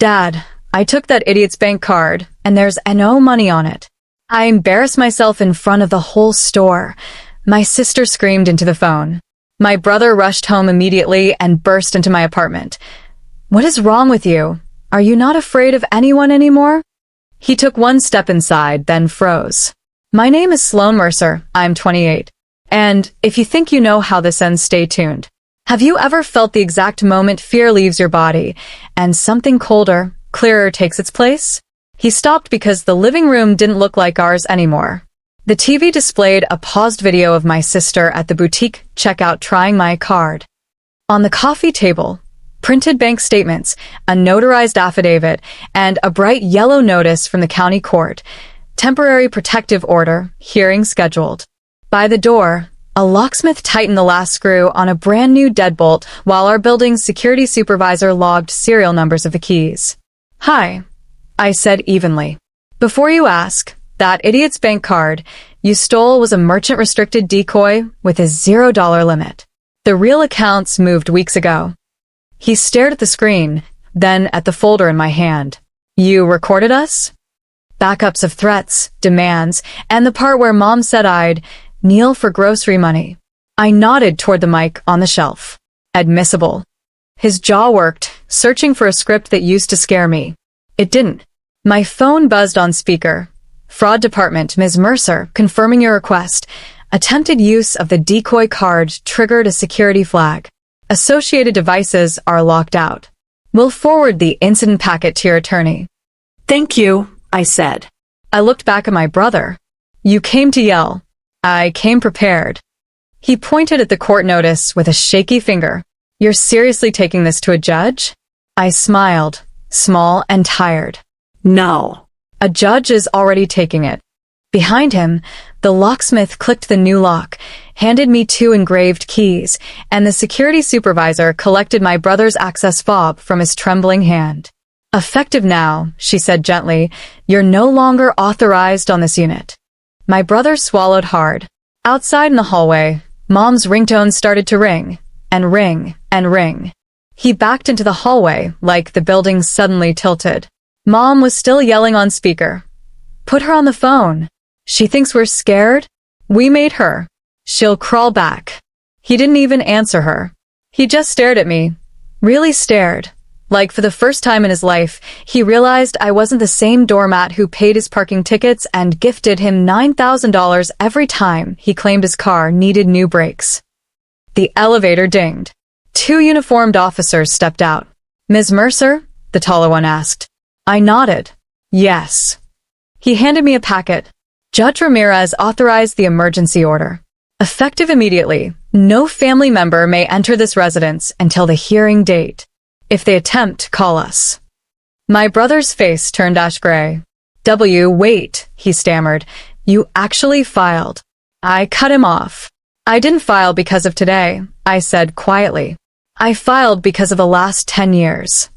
Dad, I took that idiot's bank card, and there's no money on it. I embarrassed myself in front of the whole store. My sister screamed into the phone. My brother rushed home immediately and burst into my apartment. What is wrong with you? Are you not afraid of anyone anymore? He took one step inside, then froze. My name is Sloan Mercer. I'm 28. And if you think you know how this ends, stay tuned. Have you ever felt the exact moment fear leaves your body and something colder, clearer takes its place? He stopped because the living room didn't look like ours anymore. The TV displayed a paused video of my sister at the boutique checkout trying my card. On the coffee table, printed bank statements, a notarized affidavit, and a bright yellow notice from the county court. Temporary protective order, hearing scheduled. By the door, a locksmith tightened the last screw on a brand new deadbolt while our building's security supervisor logged serial numbers of the keys. Hi, I said evenly. Before you ask, that idiot's bank card you stole was a merchant-restricted decoy with a $0 limit. The real accounts moved weeks ago. He stared at the screen, then at the folder in my hand. You recorded us? Backups of threats, demands, and the part where Mom said I'd kneel for grocery money. I nodded toward the mic on the shelf. Admissible. His jaw worked, searching for a script that used to scare me. It didn't. My phone buzzed on speaker. Fraud Department, Ms. Mercer, confirming your request. Attempted use of the decoy card triggered a security flag. Associated devices are locked out. We'll forward the incident packet to your attorney. Thank you, I said. I looked back at my brother. You came to yell. I came prepared. He pointed at the court notice with a shaky finger. You're seriously taking this to a judge? I smiled, small and tired. No. A judge is already taking it. Behind him, the locksmith clicked the new lock, handed me 2 engraved keys, and the security supervisor collected my brother's access fob from his trembling hand. Effective now, she said gently, you're no longer authorized on this unit. My brother swallowed hard. Outside in the hallway, Mom's ringtone started to ring, and ring, and ring. He backed into the hallway like the building suddenly tilted. Mom was still yelling on speaker. Put her on the phone. She thinks we're scared? We made her. She'll crawl back. He didn't even answer her. He just stared at me. Really stared. Like for the first time in his life, he realized I wasn't the same doormat who paid his parking tickets and gifted him $9,000 every time he claimed his car needed new brakes. The elevator dinged. 2 uniformed officers stepped out. Ms. Mercer? The taller one asked. I nodded. Yes. He handed me a packet. Judge Ramirez authorized the emergency order. Effective immediately, no family member may enter this residence until the hearing date. If they attempt, call us. My brother's face turned ash gray. Wait, he stammered. You actually filed. I cut him off. I didn't file because of today, I said quietly. I filed because of the last 10 years.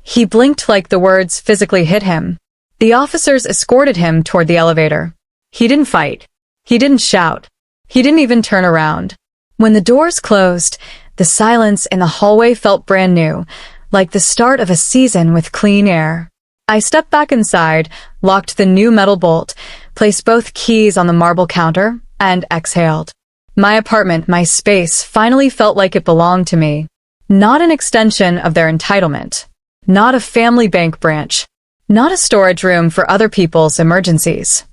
He blinked like the words physically hit him. The officers escorted him toward the elevator. He didn't fight. He didn't shout. He didn't even turn around. When the doors closed, the silence in the hallway felt brand new, like the start of a season with clean air. I stepped back inside, locked the new metal bolt, placed both keys on the marble counter, and exhaled. My apartment, my space, finally felt like it belonged to me. Not an extension of their entitlement. Not a family bank branch. Not a storage room for other people's emergencies.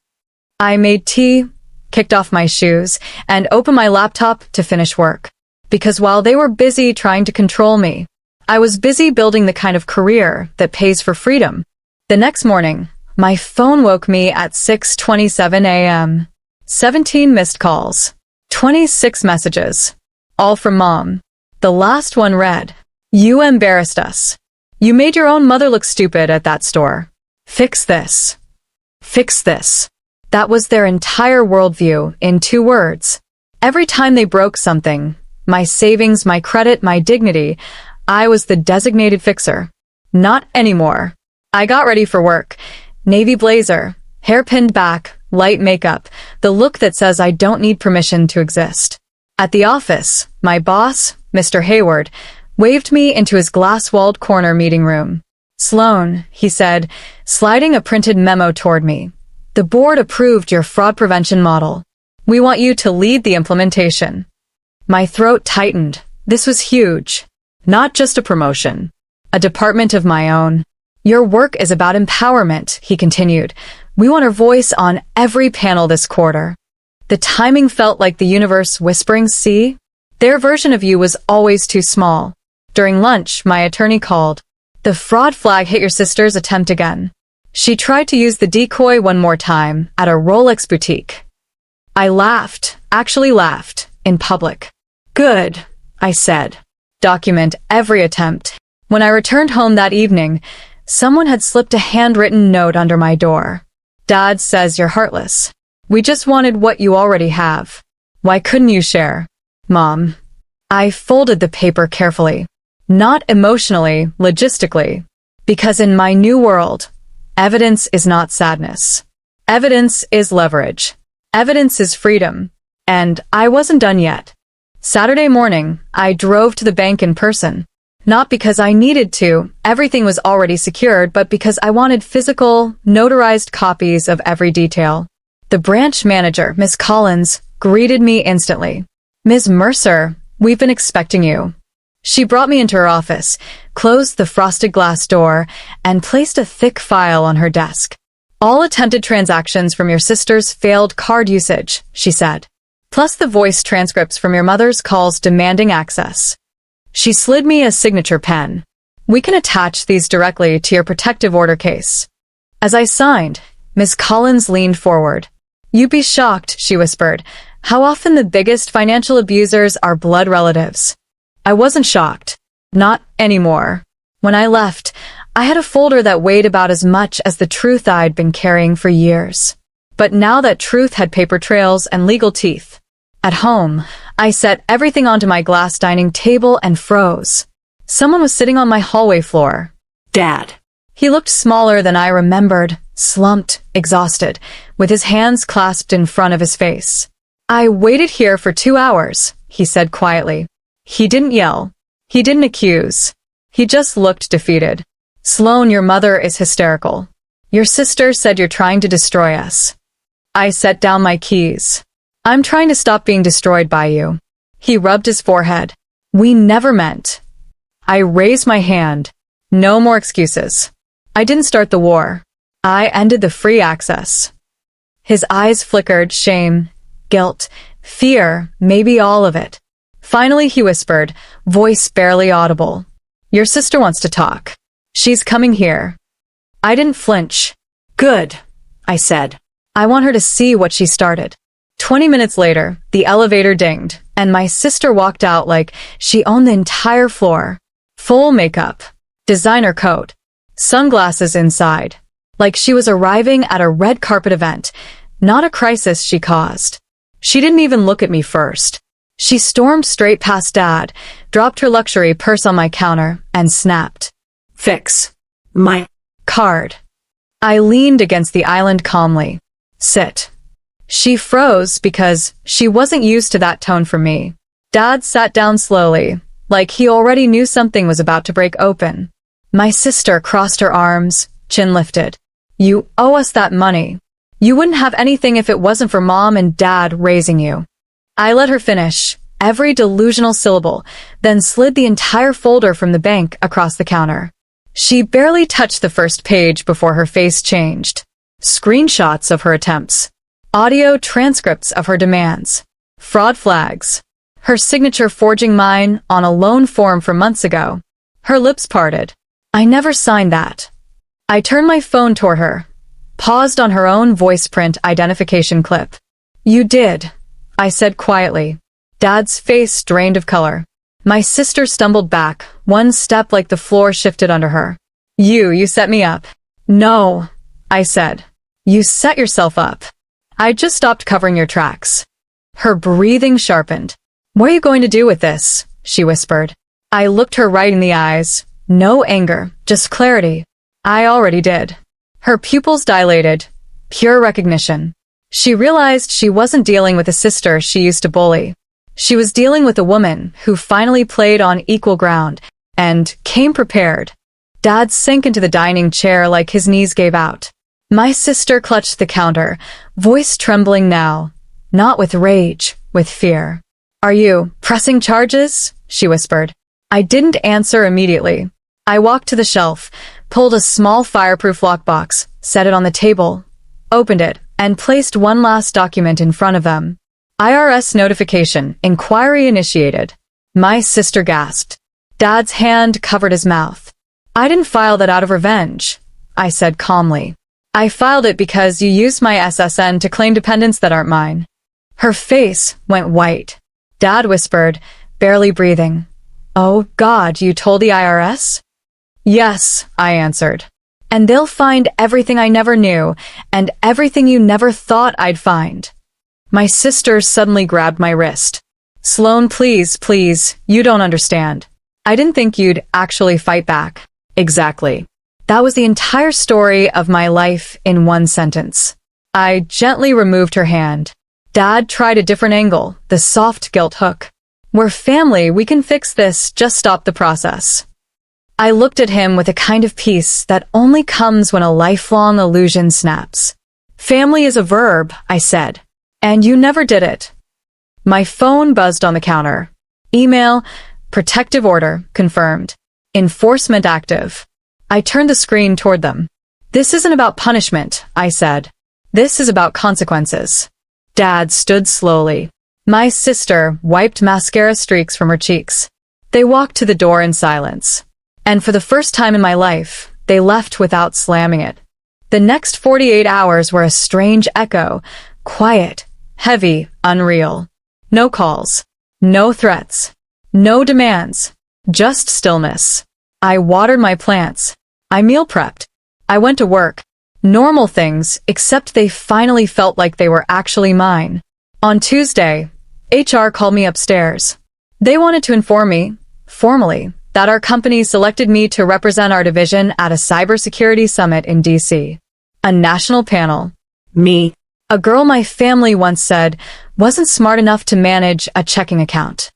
I made tea, kicked off my shoes, and opened my laptop to finish work. Because while they were busy trying to control me, I was busy building the kind of career that pays for freedom. The next morning, my phone woke me at 6:27 a.m. 17 missed calls. 26 messages. All from Mom. The last one read, You embarrassed us. You made your own mother look stupid at that store. Fix this. Fix this. That was their entire worldview in 2 words. Every time they broke something, my savings, my credit, my dignity, I was the designated fixer. Not anymore. I got ready for work. Navy blazer, hair pinned back, light makeup, the look that says I don't need permission to exist. At the office, my boss, Mr. Hayward, waved me into his glass-walled corner meeting room. Sloan, he said, sliding a printed memo toward me. The board approved your fraud prevention model. We want you to lead the implementation. My throat tightened. This was huge. Not just a promotion. A department of my own. Your work is about empowerment, he continued. We want our voice on every panel this quarter. The timing felt like the universe whispering, see? Their version of you was always too small. During lunch, my attorney called. The fraud flag hit your sister's attempt again. She tried to use the decoy one more time at a Rolex boutique. I laughed, actually laughed, in public. Good, I said. Document every attempt. When I returned home that evening, someone had slipped a handwritten note under my door. Dad says you're heartless. We just wanted what you already have. Why couldn't you share? Mom. I folded the paper carefully. Not emotionally, logistically. Because in my new world, evidence is not sadness. Evidence is leverage. Evidence is freedom. And I wasn't done yet. Saturday morning, I drove to the bank in person. Not because I needed to, everything was already secured, but because I wanted physical, notarized copies of every detail. The branch manager, Miss Collins, greeted me instantly. Ms. Mercer, we've been expecting you. She brought me into her office, closed the frosted glass door, and placed a thick file on her desk. All attempted transactions from your sister's failed card usage, she said. Plus the voice transcripts from your mother's calls demanding access. She slid me a signature pen. We can attach these directly to your protective order case. As I signed, Miss Collins leaned forward. You'd be shocked, she whispered, how often the biggest financial abusers are blood relatives. I wasn't shocked. Not anymore. When I left, I had a folder that weighed about as much as the truth I'd been carrying for years. But now that truth had paper trails and legal teeth. At home, I set everything onto my glass dining table and froze. Someone was sitting on my hallway floor. Dad. He looked smaller than I remembered, slumped, exhausted, with his hands clasped in front of his face. I waited here for 2 hours, he said quietly. He didn't yell. He didn't accuse. He just looked defeated. Sloan, your mother is hysterical. Your sister said you're trying to destroy us. I set down my keys. I'm trying to stop being destroyed by you. He rubbed his forehead. We never meant. I raised my hand. No more excuses. I didn't start the war. I ended the free access. His eyes flickered, shame, guilt, fear, maybe all of it. Finally he whispered, voice barely audible. Your sister wants to talk. She's coming here. I didn't flinch. Good, I said. I want her to see what she started. 20 minutes later, the elevator dinged, and my sister walked out like she owned the entire floor. Full makeup, designer coat, sunglasses inside. Like she was arriving at a red carpet event, not a crisis she caused. She didn't even look at me first. She stormed straight past Dad, dropped her luxury purse on my counter, and snapped. Fix my card. I leaned against the island calmly. Sit. She froze because she wasn't used to that tone from me. Dad sat down slowly, like he already knew something was about to break open. My sister crossed her arms, chin lifted. You owe us that money. You wouldn't have anything if it wasn't for Mom and Dad raising you. I let her finish, every delusional syllable, then slid the entire folder from the bank across the counter. She barely touched the first page before her face changed. Screenshots of her attempts. Audio transcripts of her demands. Fraud flags. Her signature forging mine on a loan form from months ago. Her lips parted. I never signed that. I turned my phone toward her. Paused on her own voice print identification clip. You did, I said quietly. Dad's face drained of color. My sister stumbled back, one step like the floor shifted under her. You set me up. No, I said. You set yourself up. I just stopped covering your tracks. Her breathing sharpened. What are you going to do with this? She whispered. I looked her right in the eyes. No anger, just clarity. I already did. Her pupils dilated. Pure recognition. She realized she wasn't dealing with a sister she used to bully. She was dealing with a woman who finally played on equal ground and came prepared. Dad sank into the dining chair like his knees gave out. My sister clutched the counter, voice trembling now, not with rage, with fear. "Are you pressing charges?" she whispered. I didn't answer immediately. I walked to the shelf, pulled a small fireproof lockbox, set it on the table, opened it, and placed one last document in front of them. IRS notification, inquiry initiated. My sister gasped. Dad's hand covered his mouth. "I didn't file that out of revenge," I said calmly. "I filed it because you used my SSN to claim dependents that aren't mine." Her face went white. Dad whispered, barely breathing, "Oh God, you told the IRS?" "Yes," I answered. "And they'll find everything I never knew, and everything you never thought I'd find." My sister suddenly grabbed my wrist. "Sloan, please, please, you don't understand. I didn't think you'd actually fight back." Exactly. That was the entire story of my life in one sentence. I gently removed her hand. Dad tried a different angle, the soft guilt hook. "We're family, we can fix this, just stop the process." I looked at him with a kind of peace that only comes when a lifelong illusion snaps. "Family is a verb," I said, "and you never did it." My phone buzzed on the counter. Email, protective order, confirmed. Enforcement active. I turned the screen toward them. "This isn't about punishment," I said. "This is about consequences." Dad stood slowly. My sister wiped mascara streaks from her cheeks. They walked to the door in silence. And for the first time in my life, they left without slamming it. The next 48 hours were a strange echo, quiet, heavy, unreal. No calls, no threats, no demands, just stillness. I watered my plants. I meal prepped. I went to work. Normal things, except they finally felt like they were actually mine. On Tuesday, HR called me upstairs. They wanted to inform me, formally, that our company selected me to represent our division at a cybersecurity summit in DC. A national panel. Me. A girl my family once said wasn't smart enough to manage a checking account.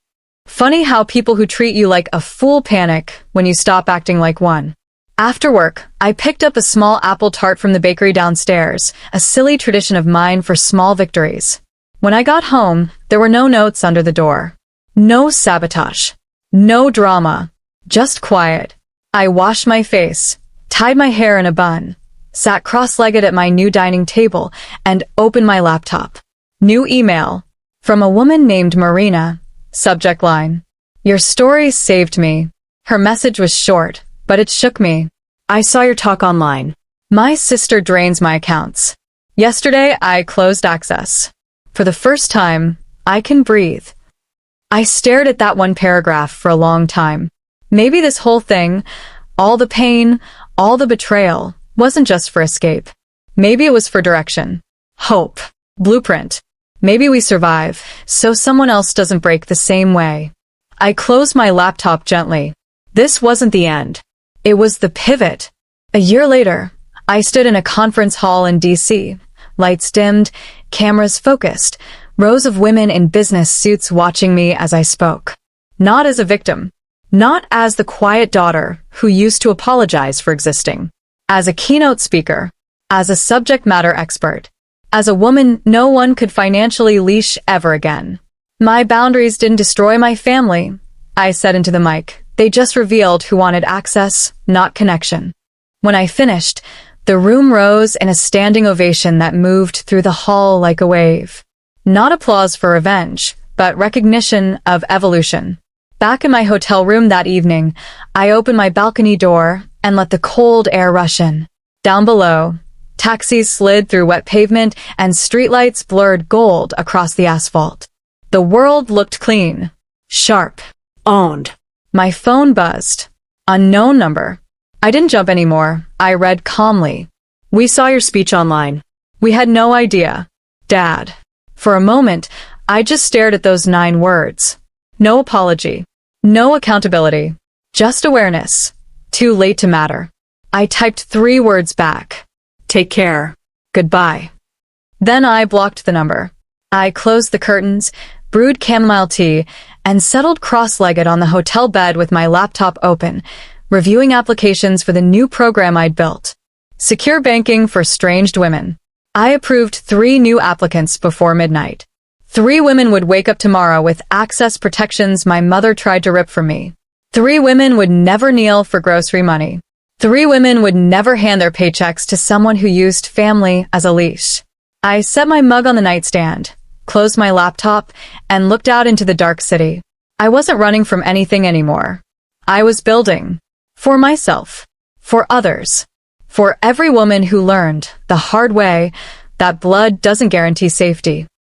Funny how people who treat you like a fool panic when you stop acting like one. After work, I picked up a small apple tart from the bakery downstairs, a silly tradition of mine for small victories. When I got home, there were no notes under the door. No sabotage. No drama. Just quiet. I washed my face, tied my hair in a bun, sat cross-legged at my new dining table, and opened my laptop. New email. From a woman named Marina. Subject line. "Your story saved me." Her message was short, but it shook me. I saw your talk online. My sister drains my accounts. Yesterday, I closed access. For the first time, I can breathe. I stared at that one paragraph for a long time. Maybe this whole thing, all the pain, all the betrayal, wasn't just for escape. Maybe it was for direction. Hope. Blueprint. Maybe we survive, so someone else doesn't break the same way. I closed my laptop gently. This wasn't the end. It was the pivot. A year later, I stood in a conference hall in DC. Lights dimmed, cameras focused, rows of women in business suits watching me as I spoke. Not as a victim. Not as the quiet daughter who used to apologize for existing. As a keynote speaker. As a subject matter expert. As a woman no one could financially leash ever again. My boundaries didn't destroy my family, I said into the mic. They just revealed who wanted access, not connection. When I finished, the room rose in a standing ovation that moved through the hall like a wave. Not applause for revenge, but recognition of evolution. Back in my hotel room that evening, I opened my balcony door and let the cold air rush in. Down below, taxis slid through wet pavement and streetlights blurred gold across the asphalt. The world looked clean. Sharp. Owned. My phone buzzed. Unknown number. I didn't jump anymore. I read calmly. "We saw your speech online. We had no idea. Dad." For a moment, I just stared at those 9 words. No apology. No accountability. Just awareness. Too late to matter. I typed 3 words back. "Take care. Goodbye." Then I blocked the number. I closed the curtains, brewed chamomile tea, and settled cross-legged on the hotel bed with my laptop open, reviewing applications for the new program I'd built. Secure banking for estranged women. I approved 3 new applicants before midnight. 3 women would wake up tomorrow with access protections my mother tried to rip from me. 3 women would never kneel for grocery money. 3 women would never hand their paychecks to someone who used family as a leash. I set my mug on the nightstand, closed my laptop, and looked out into the dark city. I wasn't running from anything anymore. I was building. For myself. For others. For every woman who learned, the hard way, that blood doesn't guarantee safety.